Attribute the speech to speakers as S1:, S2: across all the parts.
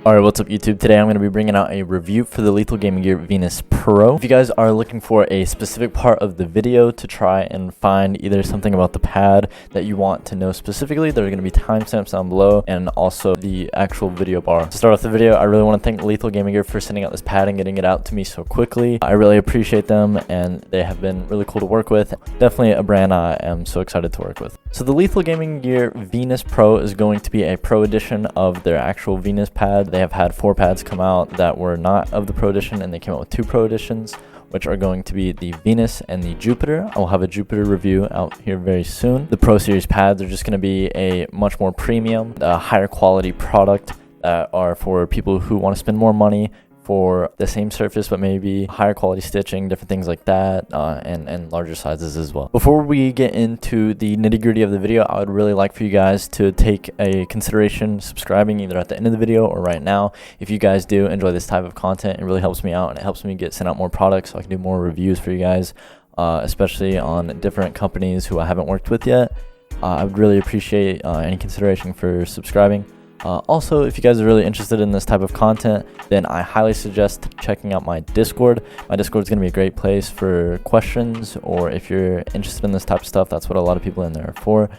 S1: Alright, what's up YouTube? Today I'm going to be bringing out a review for the Lethal Gaming Gear Venus Pro. If you guys are looking for a specific part of the video to try and find either something about the pad that you want to know specifically, there are going to be timestamps down below and also the actual video bar. To start off the video, I really want to thank Lethal Gaming Gear for sending out this pad and getting it out to me so quickly. I really appreciate them and they have been really cool to work with. Definitely a brand I am so excited to work with. So the Lethal Gaming Gear Venus Pro is going to be a Pro Edition of their actual Venus pad. They have had 4 pads come out that were not of the Pro Edition, and they came out with 2 Pro Editions, which are going to be the Venus and the Jupiter. I will have a Jupiter review out here very soon. The Pro Series pads are just going to be a much more premium, higher quality product that are for people who want to spend more money for the same surface, but maybe higher quality stitching, different things like that, and larger sizes as well. Before we get into the nitty-gritty of the video, I would really like for you guys to take a consideration subscribing either at the end of the video or right now. If you guys do enjoy this type of content, it really helps me out and it helps me send out more products so I can do more reviews for you guys, especially on different companies who I haven't worked with yet. I would really appreciate any consideration for subscribing. Also, if you guys are really interested in this type of content, then I highly suggest checking out my Discord. My Discord is going to be a great place for questions, or if you're interested in this type of stuff, that's what a lot of people in there are for.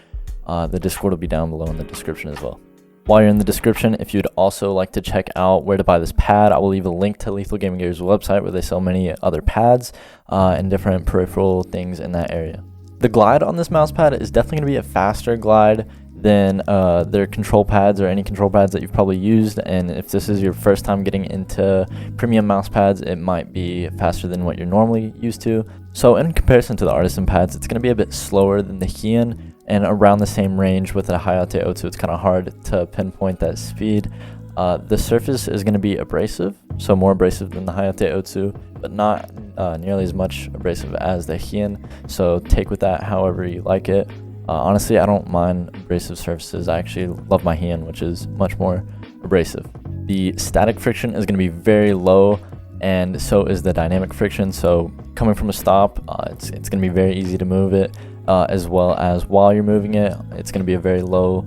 S1: The Discord will be down below in the description as well. While you're in the description, if you'd also like to check out where to buy this pad, I will leave a link to Lethal Gaming Gear's website where they sell many other pads and different peripheral things in that area. The glide on this mouse pad is definitely going to be a faster glide than their control pads or any control pads that you've probably used, and if this is your first time getting into premium mouse pads, it might be faster than what you're normally used to. So in comparison to the artisan pads, it's going to be a bit slower than the Heian and around the same range with a Hayate O2. It's kind of hard to pinpoint that speed. The surface is going to be abrasive, so more abrasive than the Hayate O2, but not nearly as much abrasive as the Heian, so take with that however you like it. Honestly, I don't mind abrasive surfaces. I actually love my Heian, which is much more abrasive. The static friction is going to be very low, and so is the dynamic friction. So coming from a stop, it's going to be very easy to move it, as well as while you're moving it, it's going to be a very low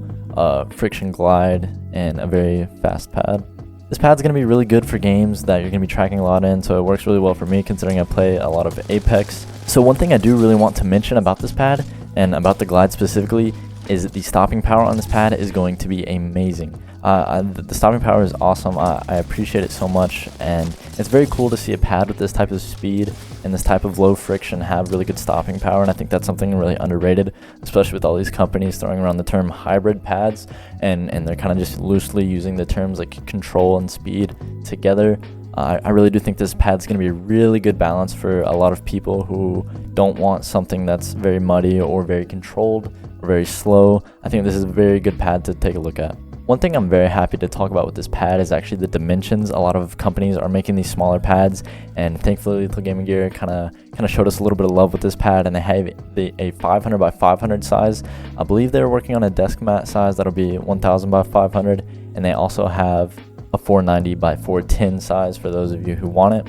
S1: friction glide and a very fast pad. This pad's going to be really good for games that you're going to be tracking a lot in, so it works really well for me considering I play a lot of Apex. So one thing I do really want to mention about this pad, and about the glide specifically, is that the stopping power on this pad is going to be amazing. The stopping power is awesome. I appreciate it so much, and it's very cool to see a pad with this type of speed and this type of low friction have really good stopping power, and I think that's something really underrated, especially with all these companies throwing around the term hybrid pads, and they're kind of just loosely using the terms like control and speed together. I really do think this pad's going to be a really good balance for a lot of people who don't want something that's very muddy or very controlled or very slow. I think this is a very good pad to take a look at. One thing I'm very happy to talk about with this pad is actually the dimensions. A lot of companies are making these smaller pads, and thankfully Lethal Gaming Gear kind of showed us a little bit of love with this pad, and they have a 500 by 500 size. I believe they're working on a desk mat size that'll be 1000 by 500, and they also have a 490 by 410 size for those of you who want it.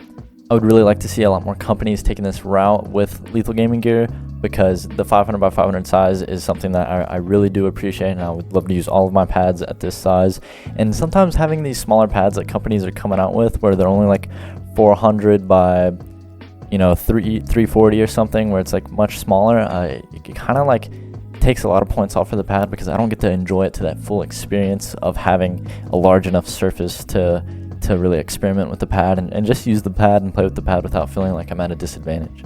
S1: I would really like to see a lot more companies taking this route with Lethal Gaming Gear, because the 500 by 500 size is something that I really do appreciate, and I would love to use all of my pads at this size. And sometimes having these smaller pads that companies are coming out with, where they're only like 400 by 340 or something, where it's like much smaller, it kind of like takes a lot of points off for the pad, because I don't get to enjoy it to that full experience of having a large enough surface to really experiment with the pad and just use the pad and play with the pad without feeling like I'm at a disadvantage.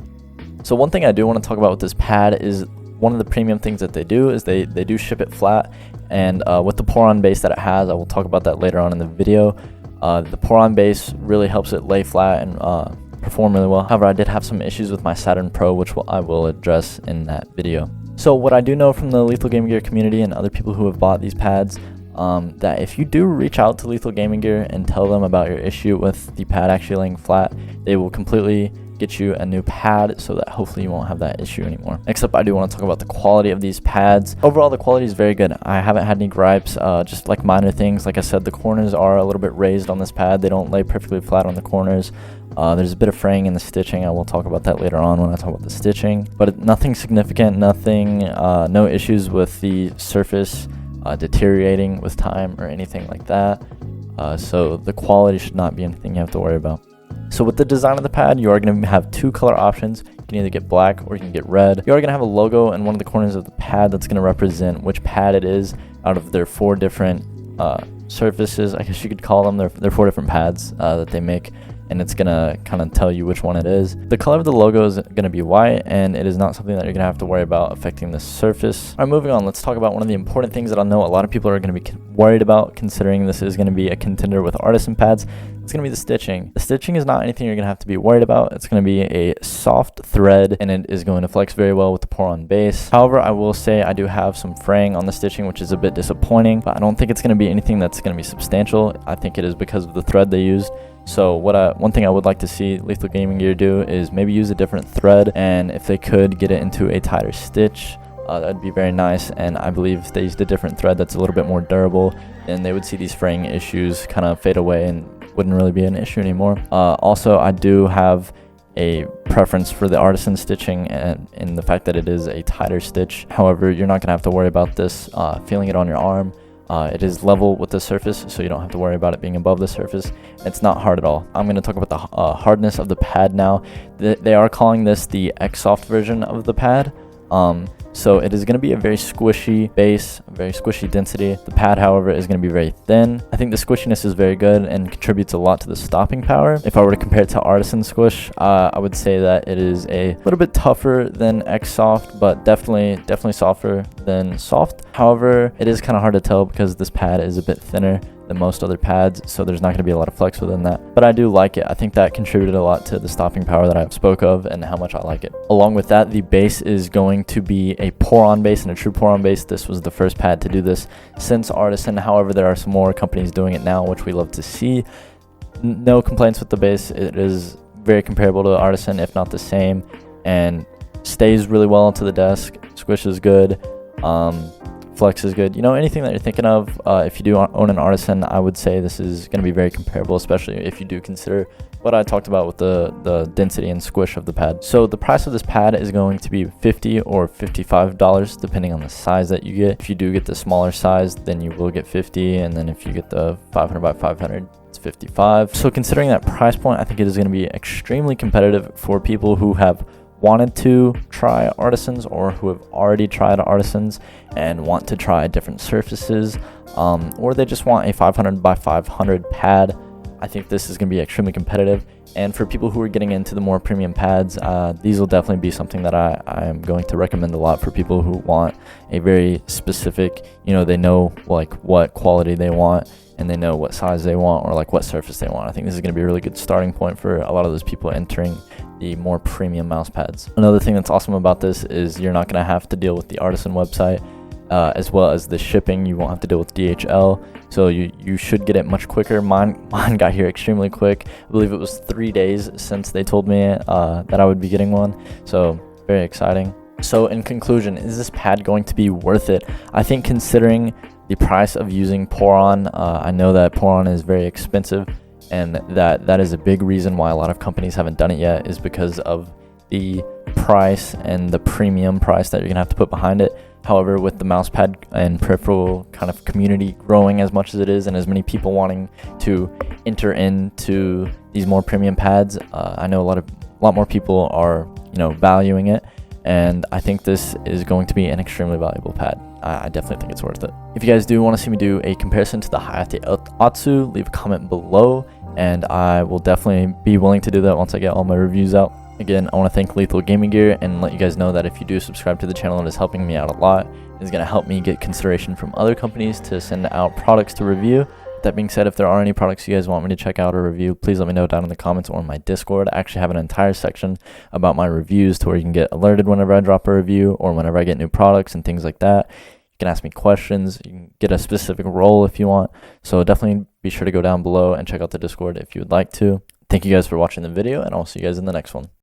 S1: So one thing I do want to talk about with this pad is one of the premium things that they do is they do ship it flat, and with the pour-on base that it has, I will talk about that later on in the video. The pour-on base really helps it lay flat and perform really well. However, I did have some issues with my Saturn Pro, which I will address in that video. So what I do know from the Lethal Gaming Gear community and other people who have bought these pads, that if you do reach out to Lethal Gaming Gear and tell them about your issue with the pad actually laying flat, they will completely get you a new pad so that hopefully you won't have that issue anymore. Next up, I do want to talk about the quality of these pads. Overall, the quality is very good. I haven't had any gripes, just like minor things. Like I said, the corners are a little bit raised on this pad. They don't lay perfectly flat on the corners. There's a bit of fraying in the stitching. I will talk about that later on when I talk about the stitching, but nothing significant, no issues with the surface deteriorating with time or anything like that. so the quality should not be anything you have to worry about. So with the design of the pad, you are going to have two color options. You can either get black or you can get red. You are going to have a logo in one of the corners of the pad that's going to represent which pad it is out of their 4 different surfaces, I guess you could call them. They're 4 different pads that they make, and it's gonna kind of tell you which one it is. The color of the logo is gonna be white, and it is not something that you're gonna have to worry about affecting the surface. All right, moving on, let's talk about one of the important things that I know a lot of people are gonna be worried about, considering this is gonna be a contender with artisan pads. It's gonna be the stitching. The stitching is not anything you're gonna have to be worried about. It's gonna be a soft thread, and it is going to flex very well with the pour-on base. However, I will say I do have some fraying on the stitching, which is a bit disappointing, but I don't think it's gonna be anything that's gonna be substantial. I think it is because of the thread they used. So one thing I would like to see Lethal Gaming Gear do is maybe use a different thread, and if they could get it into a tighter stitch, that'd be very nice. And I believe if they used a different thread that's a little bit more durable, then they would see these fraying issues kind of fade away and wouldn't really be an issue anymore. Also, I do have a preference for the artisan stitching and in the fact that it is a tighter stitch. However, you're not gonna have to worry about this feeling it on your arm. It is level with the surface, so you don't have to worry about it being above the surface. It's not hard at all. I'm going to talk about the hardness of the pad now. They are calling this the X-Soft version of the pad. So it is going to be a very squishy base, a very squishy density. The pad, however, is going to be very thin. I think the squishiness is very good and contributes a lot to the stopping power. If I were to compare it to Artisan Squish, I would say that it is a little bit tougher than X-Soft, but definitely softer than Soft. However, it is kind of hard to tell because this pad is a bit thinner than most other pads, so there's not going to be a lot of flex within that. But I do like it. I think that contributed a lot to the stopping power that I spoke of and how much I like it. Along with that, the base is going to be a pour-on base and a true pour-on base. This was the first pad to do this since Artisan. However, there are some more companies doing it now, which we love to see. No complaints with the base. It is very comparable to Artisan, if not the same, and stays really well onto the desk. Squish is good. Flex is good. You know, anything that you're thinking of, if you do own an Artisan, I would say this is going to be very comparable, especially if you do consider what I talked about with the density and squish of the pad. So the price of this pad is going to be $50 or $55 depending on the size that you get. If you do get the smaller size, then you will get $50, and then if you get the 500 by 500, it's $55. So considering that price point, I think it is going to be extremely competitive for people who have wanted to try Artisans or who have already tried Artisans and want to try different surfaces, or they just want a 500 by 500 pad. I think this is going to be extremely competitive. And for people who are getting into the more premium pads, these will definitely be something that I am going to recommend a lot for people who want a very specific, you know, they know like what quality they want and they know what size they want or like what surface they want. I think this is going to be a really good starting point for a lot of those people entering the more premium mouse pads. Another thing that's awesome about this is you're not going to have to deal with the Artisan website, as well as the shipping. You won't have to deal with DHL, so you should get it much quicker. Mine got here extremely quick. I believe it was 3 days since they told me that I would be getting one, so very exciting. So in conclusion, is this pad going to be worth it? I think considering the price of using pour-on, I know that pour-on is very expensive, and that is a big reason why a lot of companies haven't done it yet, is because of the price and the premium price that you're gonna have to put behind it. However, with the mousepad and peripheral kind of community growing as much as it is, and as many people wanting to enter into these more premium pads, I know a lot more people are, you know, valuing it, and I think this is going to be an extremely valuable pad. I definitely think it's worth it. If you guys do want to see me do a comparison to the Hayate Atsu, leave a comment below, and I will definitely be willing to do that once I get all my reviews out. Again, I want to thank Lethal Gaming Gear and let you guys know that if you do subscribe to the channel, it is helping me out a lot. It's going to help me get consideration from other companies to send out products to review. That being said, if there are any products you guys want me to check out or review, please let me know down in the comments or in my Discord. I actually have an entire section about my reviews to where you can get alerted whenever I drop a review or whenever I get new products and things like that. You can ask me questions. You can get a specific role if you want. So definitely be sure to go down below and check out the Discord if you would like to. Thank you guys for watching the video, and I'll see you guys in the next one.